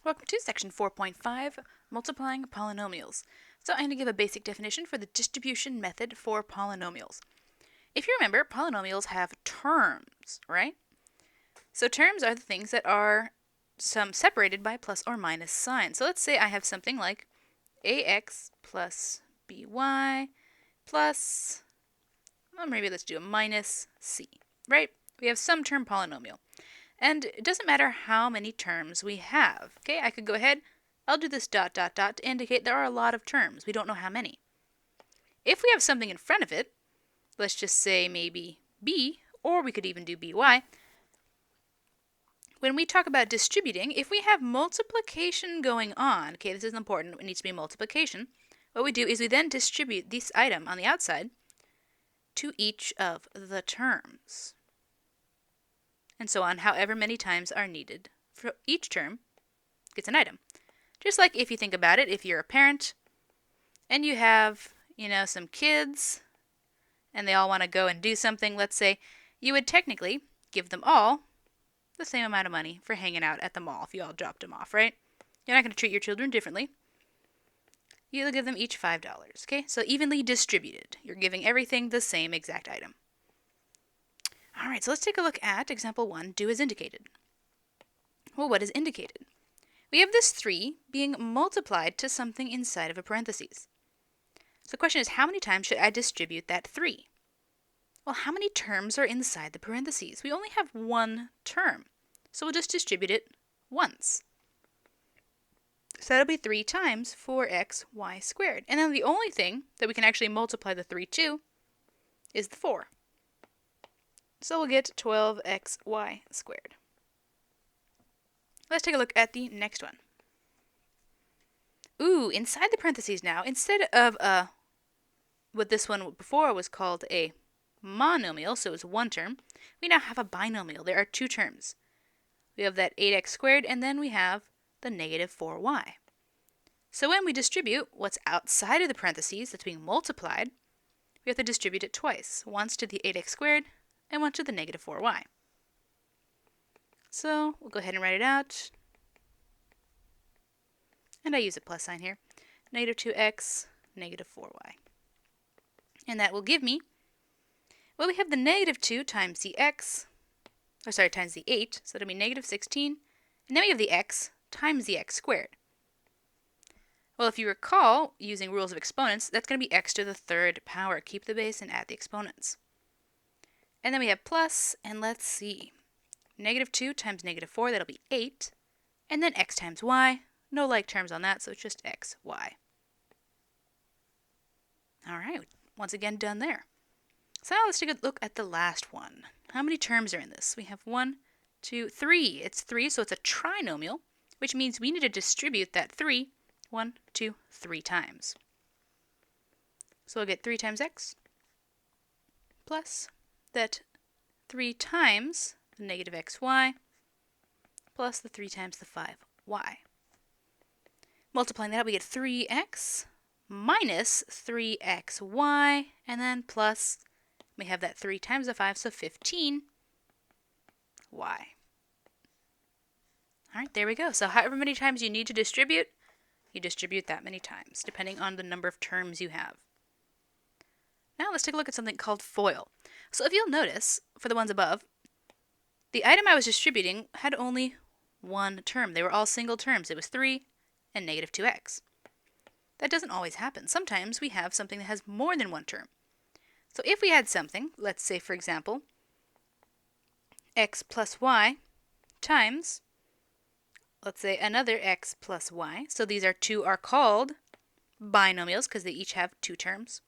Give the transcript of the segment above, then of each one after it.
Welcome to section 4.5, multiplying polynomials. So I'm going to give a basic definition for the distribution method for polynomials. If you remember, polynomials have terms, right? So terms are the things that are some separated by plus or minus signs. So let's say I have something like ax plus by plus, well, maybe let's do a minus c, right? We have some term polynomial. And it doesn't matter how many terms we have. Okay, I could go ahead, I'll do this ... to indicate there are a lot of terms. We don't know how many. If we have something in front of it, let's just say maybe b, or we could even do by. When we talk about distributing, if we have multiplication going on, okay, this is important, it needs to be multiplication, what we do is we then distribute this item on the outside to each of the terms. And so on, however many times are needed for each term gets an item. Just like if you think about it, if you're a parent and you have, some kids and they all want to go and do something, let's say, you would technically give them all the same amount of money for hanging out at the mall if you all dropped them off, right? You're not going to treat your children differently. You'll give them each $5, okay? So evenly distributed. You're giving everything the same exact item. All right, so let's take a look at example 1, do as indicated. Well, what is indicated? We have this 3 being multiplied to something inside of a parentheses. So the question is, how many times should I distribute that 3? Well, how many terms are inside the parentheses? We only have one term, so we'll just distribute it once. So that'll be 3 times 4xy squared. And then the only thing that we can actually multiply the 3 to is the 4. So we'll get 12xy squared. Let's take a look at the next one. Ooh, inside the parentheses now, instead of what this one before was called a monomial, so it was one term, we now have a binomial. There are 2 terms. We have that 8x squared, and then we have the negative 4y. So when we distribute what's outside of the parentheses that's being multiplied, we have to distribute it twice, once to the 8x squared and once to the negative 4y. So we'll go ahead and write it out. And I use a plus sign here. Negative 2x, negative 4y. And that will give me, well, we have the negative 2 times the x, times the 8, so that'll be negative 16. And then we have the x times the x squared. Well, if you recall, using rules of exponents, that's going to be x to the 3rd power. Keep the base and add the exponents. And then we have plus, and let's see. Negative 2 times negative 4, that'll be 8. And then x times y. No like terms on that, so it's just x, y. All right, once again done there. So now let's take a look at the last one. How many terms are in this? We have 1, 2, 3. It's 3, so it's a trinomial, which means we need to distribute that 3 1, 2, 3 times. So we'll get 3 times x plus that 3 times the negative xy plus the 3 times the 5y. Multiplying that, we get 3x minus 3xy, and then plus, we have that 3 times the 5, so 15y. All right, there we go. So however many times you need to distribute, you distribute that many times, depending on the number of terms you have. Now let's take a look at something called FOIL. So if you'll notice, for the ones above, the item I was distributing had only one term. They were all single terms. It was 3 and negative 2x. That doesn't always happen. Sometimes we have something that has more than one term. So if we had something, let's say for example, x plus y times, let's say another x plus y. So these are called binomials because they each have 2 terms.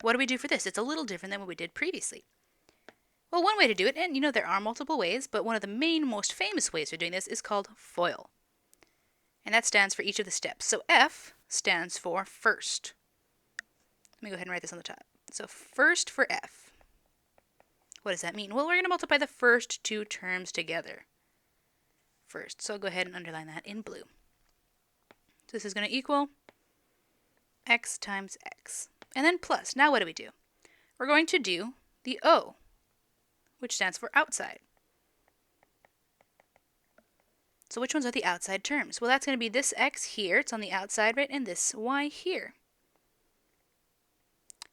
What do we do for this? It's a little different than what we did previously. Well, one way to do it, and there are multiple ways, but one of the main, most famous ways for doing this is called FOIL. And that stands for each of the steps. So F stands for first. Let me go ahead and write this on the top. So first for F. What does that mean? Well, we're going to multiply the first 2 terms together first. So I'll go ahead and underline that in blue. So this is going to equal x times x. And then plus. Now what do we do? We're going to do the O, which stands for outside. So which ones are the outside terms? Well, that's going to be this x here, it's on the outside, right, and this y here.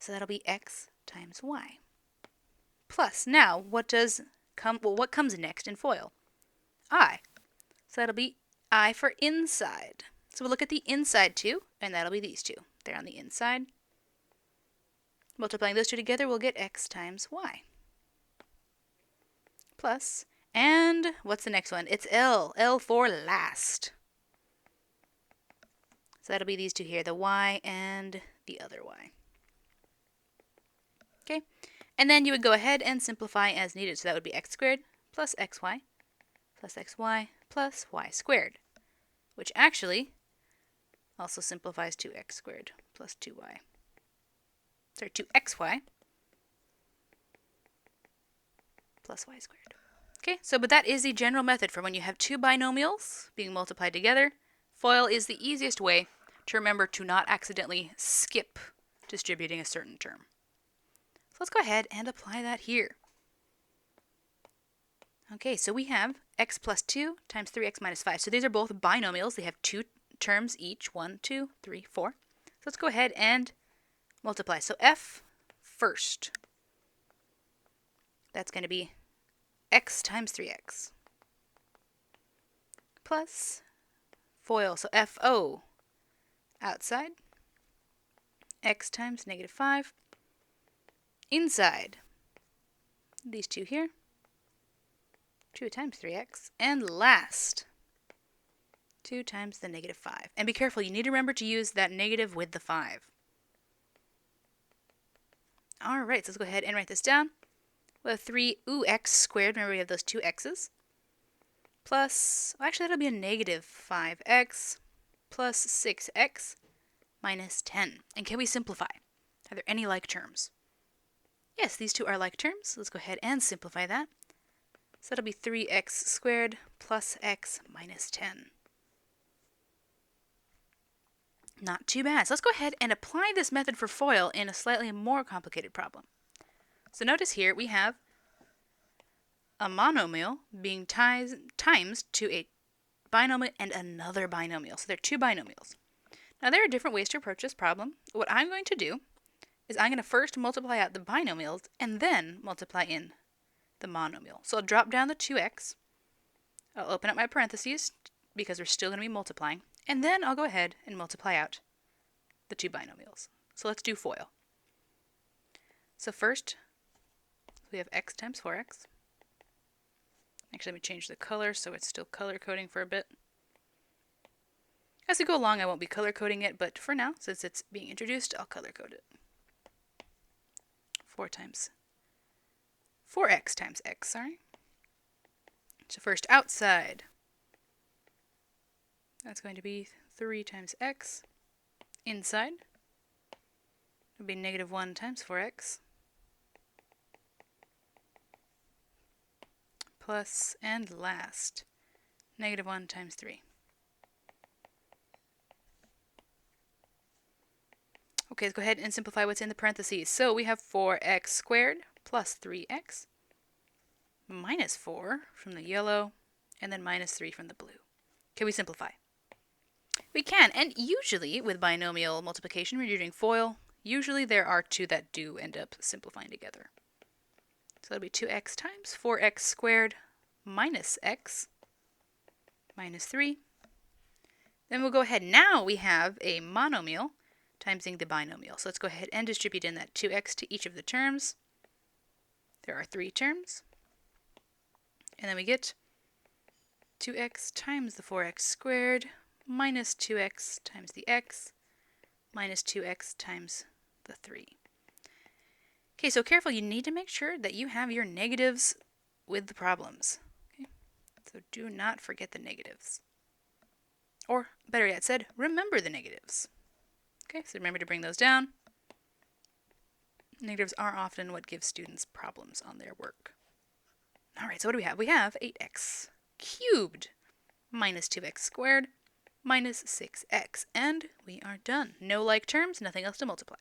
So that'll be x times y. Plus, now, what comes next in FOIL? I. So that'll be I for inside. So we'll look at the inside two, and that'll be these two. They're on the inside. Multiplying those two together, we'll get x times y. Plus, and what's the next one? It's L. L for last. So that'll be these two here, the y and the other y. Okay, and then you would go ahead and simplify as needed. So that would be x squared plus xy plus xy plus y squared, which actually also simplifies to x squared plus 2y. Sorry, 2xy plus y squared. Okay, so but that is the general method for when you have two binomials being multiplied together. FOIL is the easiest way to remember to not accidentally skip distributing a certain term. So let's go ahead and apply that here. Okay, so we have x plus 2 times 3x minus 5. So these are both binomials. They have two terms each, 1, 2, 3, 4. So let's go ahead and multiply. So f first, that's going to be x times 3x plus FOIL, so FO outside, x times negative 5 inside, these two here, 2 times 3x, and last, 2 times the negative 5. And be careful, you need to remember to use that negative with the 5. Alright, so let's go ahead and write this down. We have 3x squared, remember we have those two x's, plus, well, actually that'll be a negative 5x plus 6x minus 10. And can we simplify? Are there any like terms? Yes, these two are like terms. Let's go ahead and simplify that. So that'll be 3x squared plus x minus 10. Not too bad. So let's go ahead and apply this method for FOIL in a slightly more complicated problem. So notice here we have a monomial being times to a binomial and another binomial. So there are two binomials. Now there are different ways to approach this problem. What I'm going to do is I'm going to first multiply out the binomials and then multiply in the monomial. So I'll drop down the 2x. I'll open up my parentheses because we're still going to be multiplying. And then I'll go ahead and multiply out the two binomials. So let's do FOIL. So first, we have x times 4x. Actually, let me change the color so it's still color coding for a bit. As we go along, I won't be color coding it, but for now, since it's being introduced, I'll color code it. 4x times x, sorry. So first outside, that's going to be 3 times x. Inside would be negative 1 times 4x. Plus, and last, negative 1 times 3. Okay, let's go ahead and simplify what's in the parentheses. So we have 4x squared plus 3x minus 4 from the yellow, and then minus 3 from the blue. Can we simplify? We can, and usually with binomial multiplication, when you're doing FOIL, usually there are two that do end up simplifying together. So that'll be 2x times 4x squared minus x minus 3. Then we'll go ahead. Now we have a monomial timesing the binomial. So let's go ahead and distribute in that 2x to each of the terms. There are 3 terms. And then we get 2x times the 4x squared minus 2x times the x minus 2x times the 3. Okay, so careful, you need to make sure that you have your negatives with the problems. Okay? So do not forget the negatives. Or, better yet said, remember the negatives. Okay, so remember to bring those down. Negatives are often what gives students problems on their work. Alright, so what do we have? We have 8x cubed minus 2x squared minus 6x. And we are done. No like terms, nothing else to multiply.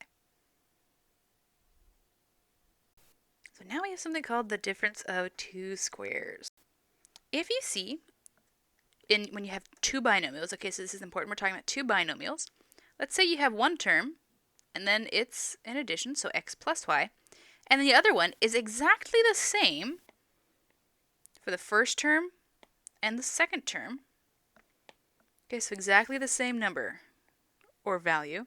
So now we have something called the difference of two squares. If you see when you have two binomials, okay, so this is important, we're talking about two binomials. Let's say you have one term, and then it's an addition, so x plus y, and then the other one is exactly the same for the first term and the second term. Okay, so exactly the same number or value,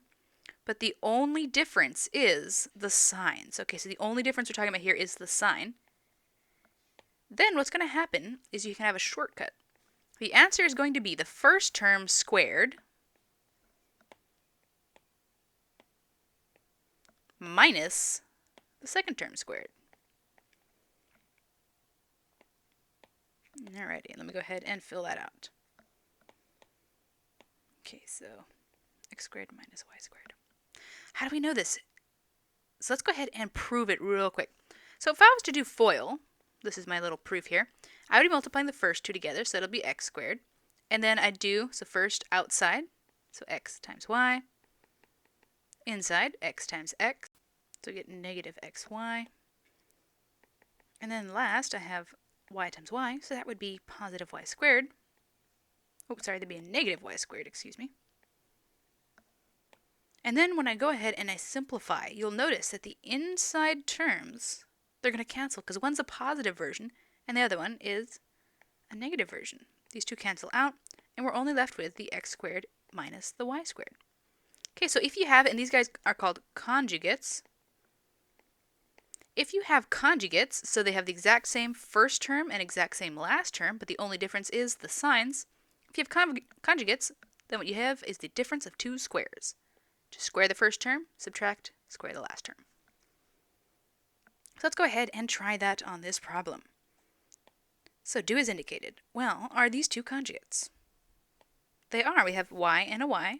but the only difference is the signs. Okay, so the only difference we're talking about here is the sign. Then what's going to happen is you can have a shortcut. The answer is going to be the first term squared minus the second term squared. Alrighty, let me go ahead and fill that out. Okay, so x squared minus y squared. How do we know this? So let's go ahead and prove it real quick. So if I was to do FOIL, this is my little proof here, I would be multiplying the first two together, so that'll be x squared. And then I'd do, so first outside, so x times y. Inside, x times x, so we get negative xy. And then last, I have y times y, so that would be positive y squared. Oh, sorry, that'd be a negative y squared, excuse me. And then when I go ahead and I simplify, you'll notice that the inside terms, they're going to cancel because one's a positive version and the other one is a negative version. These two cancel out, and we're only left with the x squared minus the y squared. Okay, so if you have, and these guys are called conjugates, if you have conjugates, so they have the exact same first term and exact same last term, but the only difference is the signs, if you have conjugates, then what you have is the difference of two squares. Just square the first term, subtract, square the last term. So let's go ahead and try that on this problem. So do as indicated. Well, are these two conjugates? They are. We have y and a y.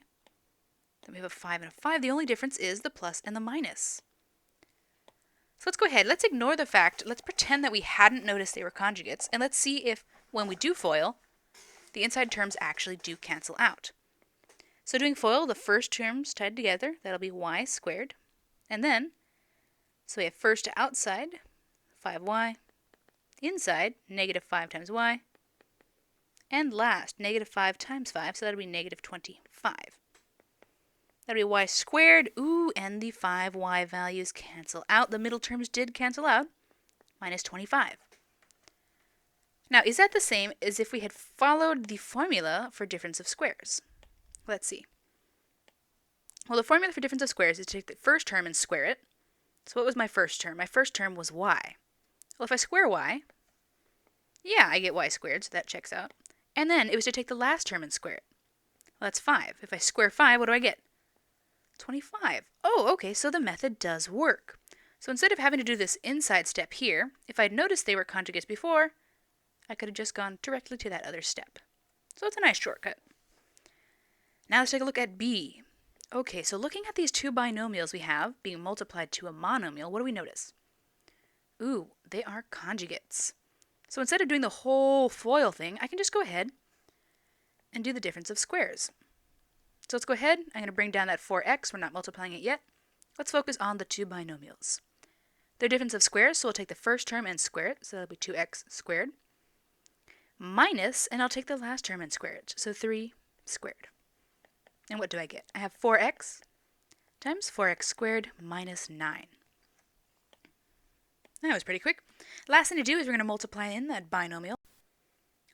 Then we have a 5 and a 5. The only difference is the plus and the minus. So let's go ahead. Let's ignore the fact. Let's pretend that we hadn't noticed they were conjugates. And let's see if, when we do FOIL, the inside terms actually do cancel out. So doing FOIL, the first terms tied together, that'll be y squared. And then, so we have first to outside, 5y. Inside, negative 5 times y. And last, negative 5 times 5, so that'll be negative 25. That'll be y squared. Ooh, and the 5y values cancel out. The middle terms did cancel out. Minus 25. Now, is that the same as if we had followed the formula for difference of squares? Let's see. Well, the formula for difference of squares is to take the first term and square it. So what was my first term? My first term was y. Well, if I square y, yeah, I get y squared, so that checks out. And then it was to take the last term and square it. Well, that's 5. If I square 5, what do I get? 25. Oh, okay, so the method does work. So instead of having to do this inside step here, if I'd noticed they were conjugates before, I could have just gone directly to that other step. So it's a nice shortcut. Now let's take a look at B. Okay, so looking at these two binomials we have being multiplied to a monomial, what do we notice? Ooh, they are conjugates. So instead of doing the whole FOIL thing, I can just go ahead and do the difference of squares. So let's go ahead. I'm going to bring down that 4x. We're not multiplying it yet. Let's focus on the two binomials. Their difference of squares, so we'll take the first term and square it. So that'll be 2x squared. Minus, and I'll take the last term and square it. So 3 squared. And what do I get? I have 4x times 4x squared minus 9. That was pretty quick. Last thing to do is we're going to multiply in that binomial,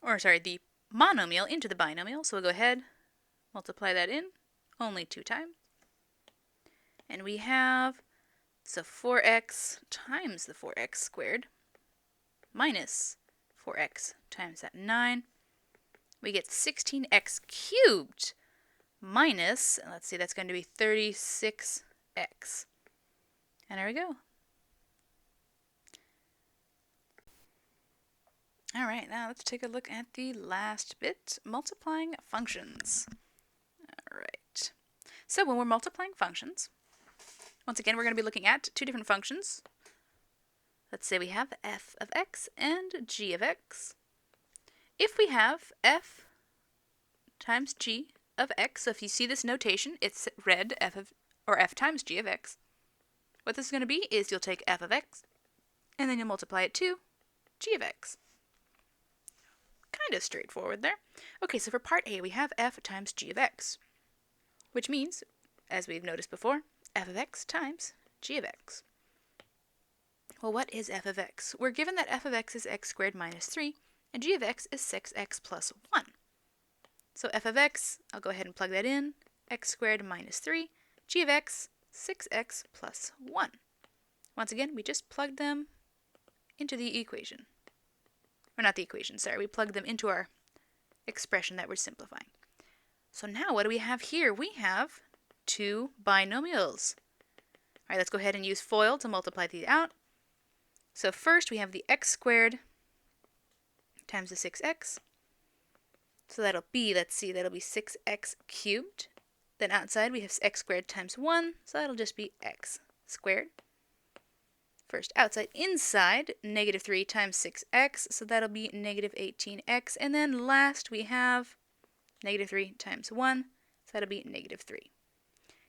the monomial into the binomial. So we'll go ahead, multiply that in only 2 times. And we have, so 4x times the 4x squared minus 4x times that 9. We get 16x cubed minus, let's see, that's going to be 36x. And there we go. All right, now let's take a look at the last bit, multiplying functions. All right. So when we're multiplying functions, once again, we're going to be looking at two different functions. Let's say we have f of x and g of x. If we have f times g of x, so if you see this notation, it's read f times g of x. What this is going to be is you'll take f of x, and then you'll multiply it to g of x. kind of straightforward there. Okay, so for part A, we have f times g of x, which means, as we've noticed before, f of x times g of x. Well, what is f of x? We're given that f of x is x squared minus 3, and g of x is 6x plus 1. So f of x, I'll go ahead and plug that in, x squared minus 3, g of x, 6x plus 1. Once again, we just plugged them into the equation. Or not the equation, sorry, we plugged them into our expression that we're simplifying. So now what do we have here? We have two binomials. All right, let's go ahead and use FOIL to multiply these out. So first we have the x squared times the 6x. So that'll be, let's see, that'll be 6x cubed. Then outside we have x squared times 1, so that'll just be x squared. First outside, inside, negative 3 times 6x, so that'll be negative 18x. And then last we have negative 3 times 1, so that'll be negative 3.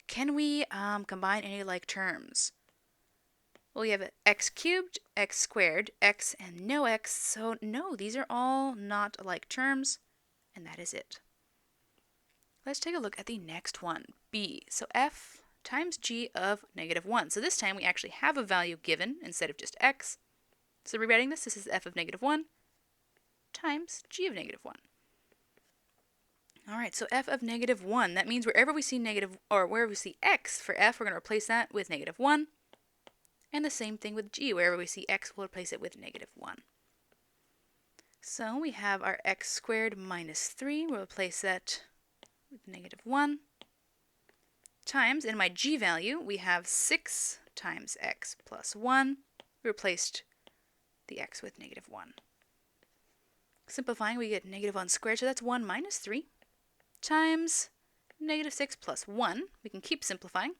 Can we combine any like terms? Well, we have x cubed, x squared, x, and no x, so no, these are all not like terms, and that is it. Let's take a look at the next one, b. So f times g of negative 1. So this time we actually have a value given instead of just x. So rewriting this is f of negative 1 times g of negative 1. Alright, so f of negative 1, that means wherever we see negative, or wherever we see x for f, we're going to replace that with negative 1. And the same thing with g, wherever we see x, we'll replace it with negative 1. So we have our x squared minus 3, we'll replace that with negative 1, times, in my g value, we have 6 times x plus 1. We replaced the x with negative 1. Simplifying, we get negative 1 squared, so that's 1 minus 3, times negative 6 plus 1. We can keep simplifying.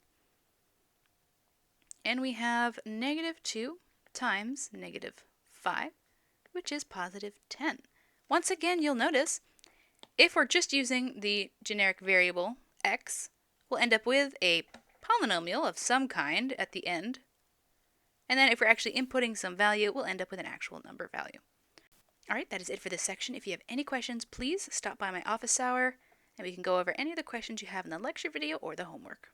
And we have negative 2 times negative 5, which is positive 10. Once again, you'll notice, if we're just using the generic variable x, we'll end up with a polynomial of some kind at the end. And then if we're actually inputting some value, we'll end up with an actual number value. Alright, that is it for this section. If you have any questions, please stop by my office hour, and we can go over any of the questions you have in the lecture video or the homework.